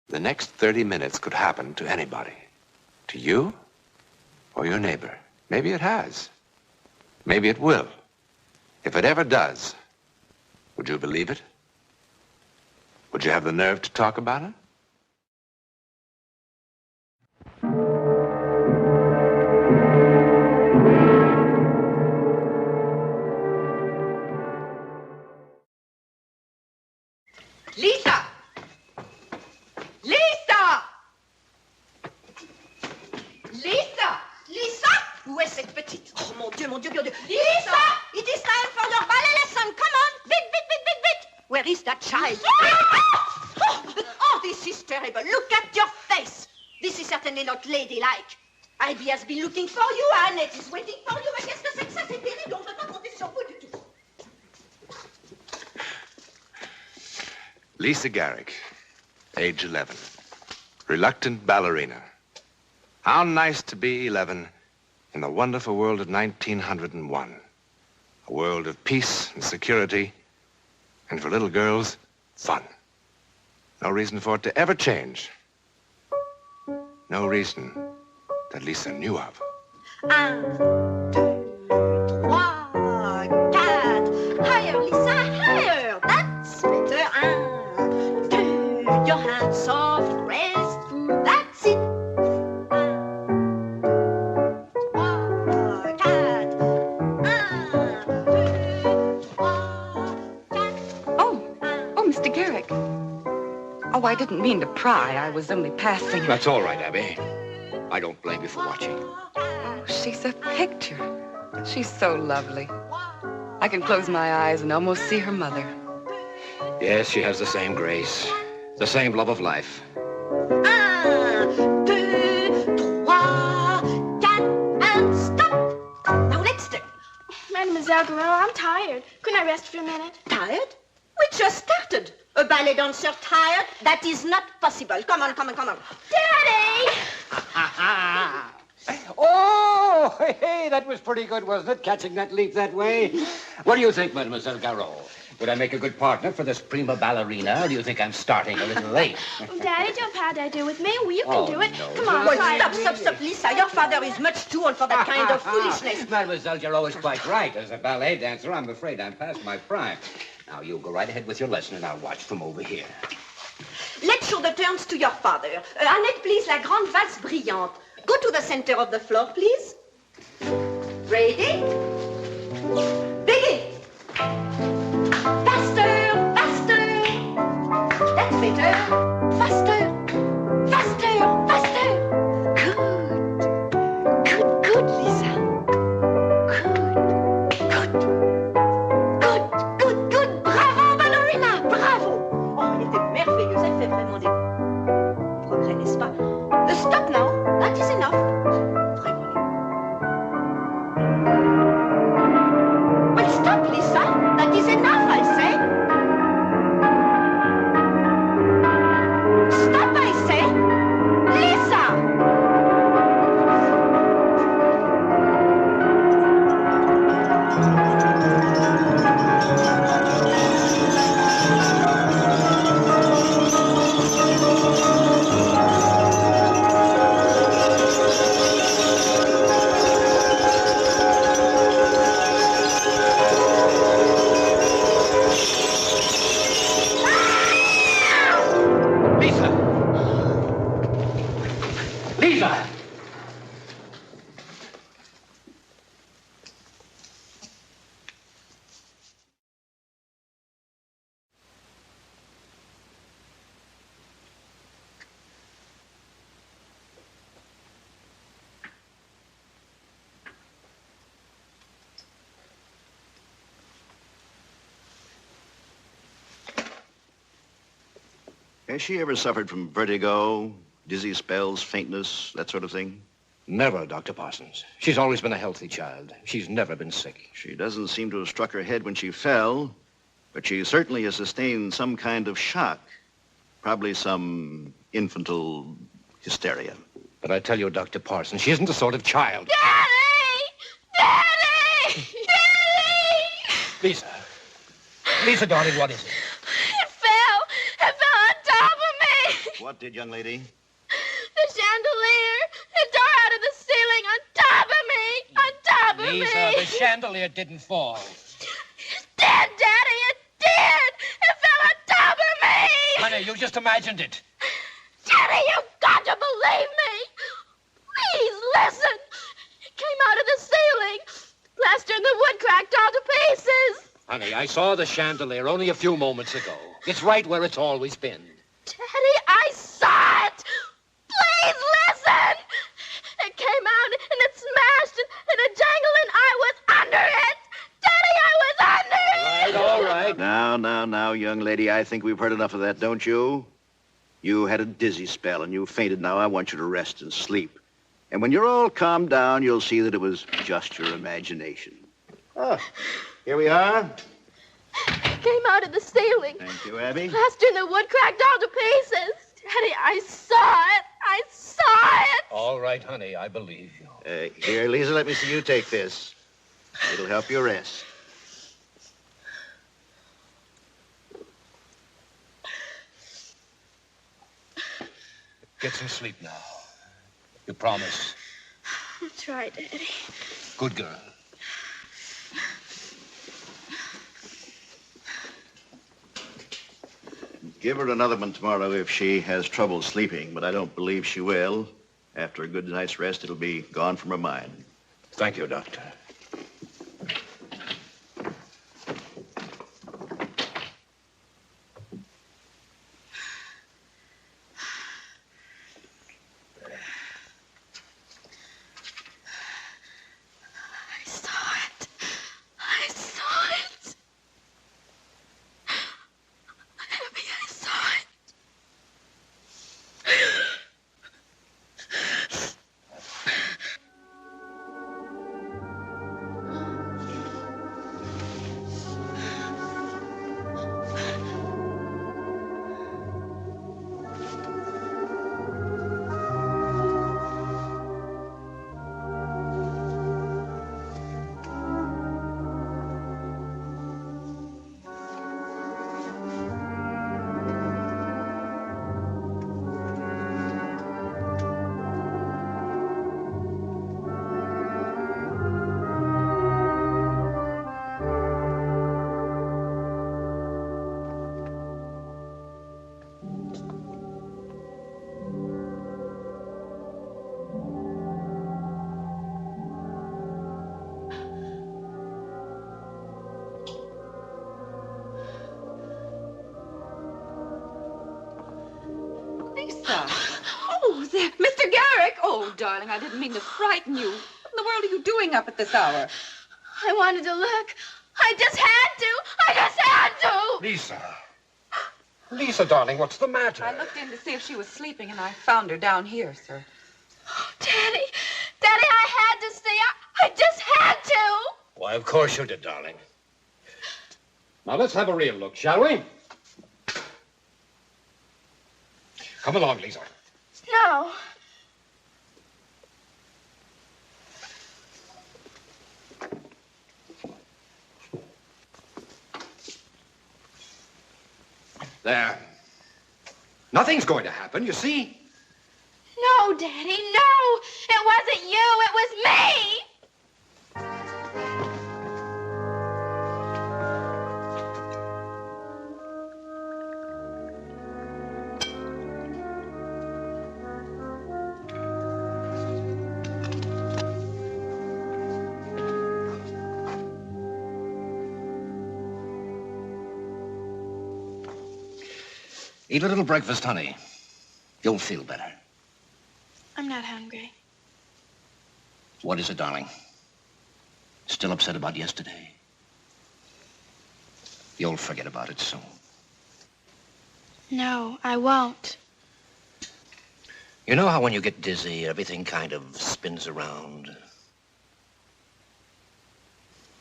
The next 30 minutes could happen to anybody. To you or your neighbor. Maybe it has. Maybe it will. If it ever does, would you believe it? Would you have the nerve to talk about it? Lisa! Lisa! Lisa! Lisa! Où est cette petite? Oh, mon Dieu, mon Dieu, mon Dieu. Lisa! It is time for your ballet lesson. Come on. Vite, vite, vite, vite, vite. Where is that child? Oh, this is terrible. Look at your face. This is certainly not ladylike. Ivy has been looking for you. Annette is waiting for you. Mais qu'est-ce que c'est que ça? C'est terrible. On ne peut pas compter sur vous du tout. Lisa Garrick, age 11. Reluctant ballerina. How nice to be 11 in the wonderful world of 1901. A world of peace and security, and for little girls, fun. No reason for it to ever change. No reason that Lisa knew of. 1, 2, 3, 4. Higher, Lisa, higher. That's better. 1, 2. Your hands soft, restful. That's it. 1, 2, 3, 4. 1, 2, 3, 4. Oh, Mr. Garrick. Oh, I didn't mean to pry. I was only passing. That's all right, Abby. I don't blame you for watching. Oh, she's a picture. She's so lovely. I can close my eyes and almost see her mother. Yes, she has the same grace, the same love of life. 1, 2, 3, 4, and stop. Now let's do. Mademoiselle Guerrero, I'm tired. Couldn't I rest for a minute? Tired? We just started. A ballet dancer tired? That is not possible. Come on, come on, come on. Daddy! Oh, hey, that was pretty good, wasn't it? Catching that leap that way. What do you think, Mademoiselle Garot? Would I make a good partner for this prima ballerina, or do you think I'm starting a little late? Daddy, don't have that do with me. Well, you can Oh, do it. no. Come on, Well, try it. stop, Lisa. Your father is much too old for that kind of foolishness. Mademoiselle Garot is quite right. As a ballet dancer, I'm afraid I'm past my prime. Now, you go right ahead with your lesson, and I'll watch from over here. Let's show the turns to your father. Annette, please, la grande valse brillante. Go to the center of the floor, please. Ready? Begin. Faster, faster. That's better. Faster, faster, faster. Good, Lisa. Good. Bravo, ballerina, bravo. Oh, elle était merveilleuse. Elle fait vraiment des progrès, n'est-ce pas? Stop now. That is enough. Well, stop, Lisa. That is enough, I say. Stop, I say. Lisa! Has she ever suffered from vertigo, dizzy spells, faintness, that sort of thing? Never, Dr. Parsons. She's always been a healthy child. She's never been sick. She doesn't seem to have struck her head when she fell, but she certainly has sustained some kind of shock. Probably some infantile hysteria. But I tell you, Dr. Parsons, she isn't the sort of child. Daddy! Lisa. Lisa, darling, what is it? It fell on top of me. What did, young lady? The chandelier. It tore out of the ceiling on top of me. On top of Lisa, me. the chandelier didn't fall. It did, Daddy. It did. It fell on top of me. Honey, you just imagined it. Daddy, you've got to believe me. Please listen. It came out of the ceiling. Plaster in the wood cracked all to pieces. Honey, I saw the chandelier only a few moments ago. It's right where it's always been. Daddy, I saw it. Please listen. It came out and it smashed in a jangle and I was under it. Daddy, I was under it. All right. Now, young lady, I think we've heard enough of that, don't you? You had a dizzy spell and you fainted. Now I want you to rest and sleep. And when you're all calmed down, you'll see that it was just your imagination. Oh, here we are. It came out of the ceiling. Thank you, Abby. Plaster in the wood cracked all to pieces. Daddy, I saw it. I saw it. All right, honey, I believe you. Here, Lisa, let me see you take this. It'll help you rest. Get some sleep now. You promise? I'll try, Daddy. Good girl. Give her another one tomorrow if she has trouble sleeping, but I don't believe she will. After a good night's rest, it'll be gone from her mind. Thank you, Doctor. Oh, there, Mr. Garrick. Oh, darling, I didn't mean to frighten you. What in the world are you doing up at this hour? I wanted to look. I just had to. Lisa. Lisa, darling, what's the matter? I looked in to see if she was sleeping, and I found her down here, sir. Oh, Daddy, I had to see. I just had to. Why, of course you did, darling. Now, let's have a real look, shall we? Come along, Lisa. No. There. Nothing's going to happen, you see? No, Daddy, no. It wasn't you. It was me. Eat a little breakfast, honey. You'll feel better. I'm not hungry. What is it, darling? Still upset about yesterday? You'll forget about it soon. No, I won't. You know how when you get dizzy, everything kind of spins around?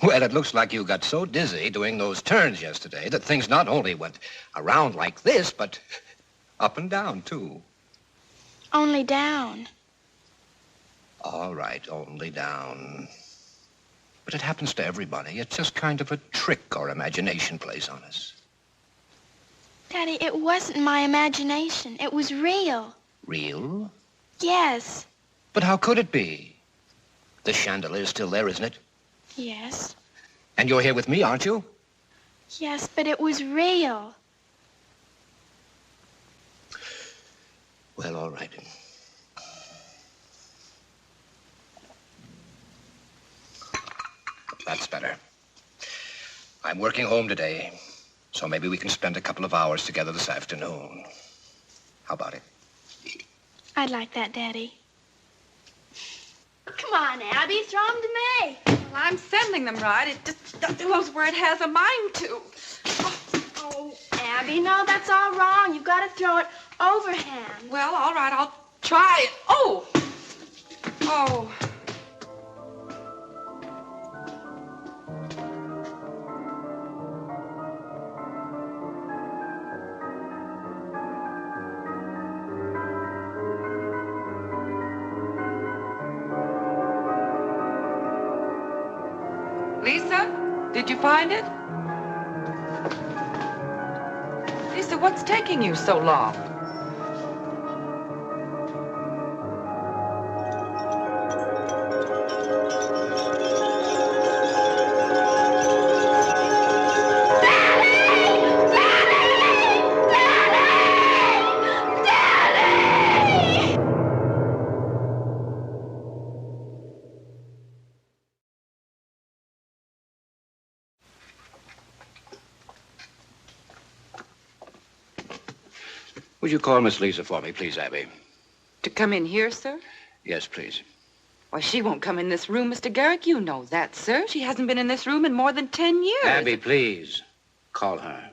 Well, it looks like you got so dizzy doing those turns yesterday that things not only went around like this, but up and down, too. Only down. All right, only down. But it happens to everybody. It's just kind of a trick our imagination plays on us. Daddy, it wasn't my imagination. It was real. Real? Yes. But how could it be? The chandelier's still there, isn't it? Yes. And you're here with me, aren't you? Yes, but it was real. Well, all right. That's better. I'm working home today, so maybe we can spend a couple of hours together this afternoon. How about it? I'd like that, Daddy. Come on, Abby, throw them to me. Well, I'm sending them right. It just goes where it has a mind to. Oh, Abby, no, that's all wrong. You've got to throw it overhand. Well, all right, I'll try it. Oh! Oh. Lisa, did you find it? Lisa, what's taking you so long? Would you call Miss Lisa for me, please, Abby? To come in here, sir? Yes, please. Why, she won't come in this room, Mr. Garrick. You know that, sir. She hasn't been in this room in more than 10 years. Abby, please. Call her.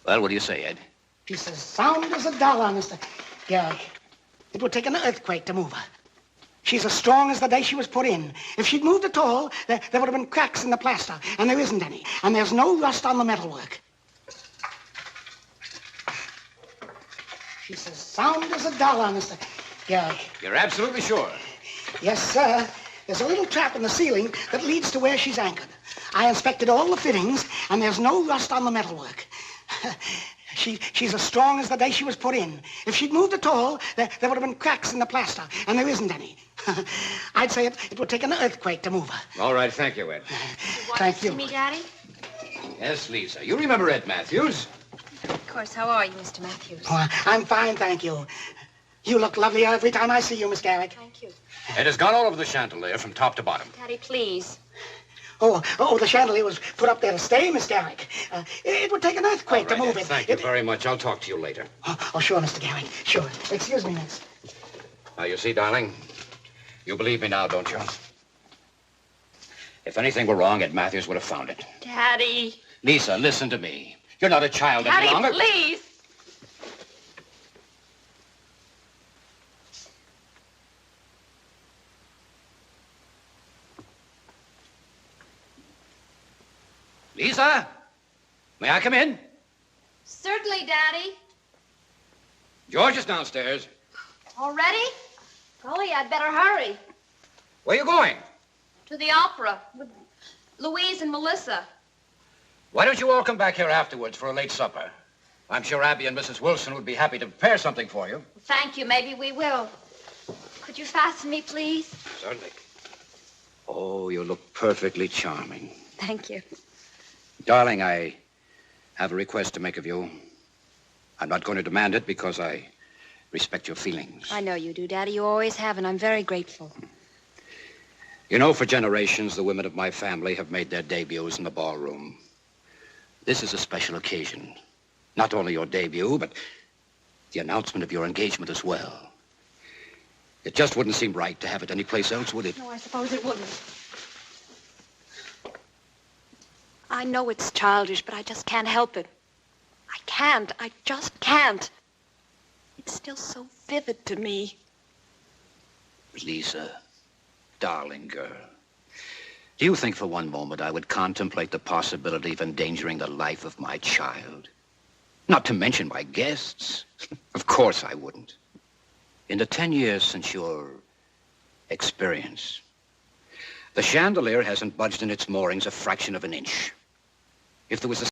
Well, what do you say, Ed? She's as sound as a dollar, Mr. Garrick. It would take an earthquake to move her. She's as strong as the day she was put in. If she'd moved at all, there would have been cracks in the plaster, and there isn't any. And there's no rust on the metalwork. She's as sound as a dollar, Mr. Garrick. You're absolutely sure? Yes, sir. There's a little trap in the ceiling that leads to where she's anchored. I inspected all the fittings, and there's no rust on the metalwork. She's as strong as the day she was put in. If she'd moved at all, there would have been cracks in the plaster, and there isn't any. I'd say it would take an earthquake to move her. All right, thank you, Ed. Thank you. See me, Daddy? Yes, Lisa. You remember Ed Matthews? Of course. How are you, Mr. Matthews? Oh, I'm fine, thank you. You look lovelier every time I see you, Miss Garrick. Thank you. Ed has gone all over the chandelier from top to bottom. Daddy, please. Oh, the chandelier was put up there to stay, Miss Garrick. It would take an earthquake to move it. Thank you very much. I'll talk to you later. Oh, sure, Mr. Garrick. Sure. Excuse me, miss. Now, you see, darling, you believe me now, don't you? If anything were wrong, Ed Matthews would have found it. Daddy. Lisa, listen to me. You're not a child any longer. Daddy, please. Lisa, may I come in? Certainly, Daddy. George is downstairs. Already? Golly, I'd better hurry. Where are you going? To the opera with Louise and Melissa. Why don't you all come back here afterwards for a late supper? I'm sure Abby and Mrs. Wilson would be happy to prepare something for you. Thank you. Maybe we will. Could you fasten me, please? Certainly. Oh, you look perfectly charming. Thank you. Darling, I have a request to make of you. I'm not going to demand it because I respect your feelings. I know you do, Daddy. You always have, and I'm very grateful. You know, for generations, the women of my family have made their debuts in the ballroom. This is a special occasion. Not only your debut, but the announcement of your engagement as well. It just wouldn't seem right to have it anyplace else, would it? No, I suppose it wouldn't. I know it's childish, but I just can't help it. I can't. I just can't. It's still so vivid to me. Lisa, darling girl, do you think for one moment I would contemplate the possibility of endangering the life of my child? Not to mention my guests. Of course I wouldn't. In the 10 years since your experience, the chandelier hasn't budged in its moorings a fraction of an inch. If there was a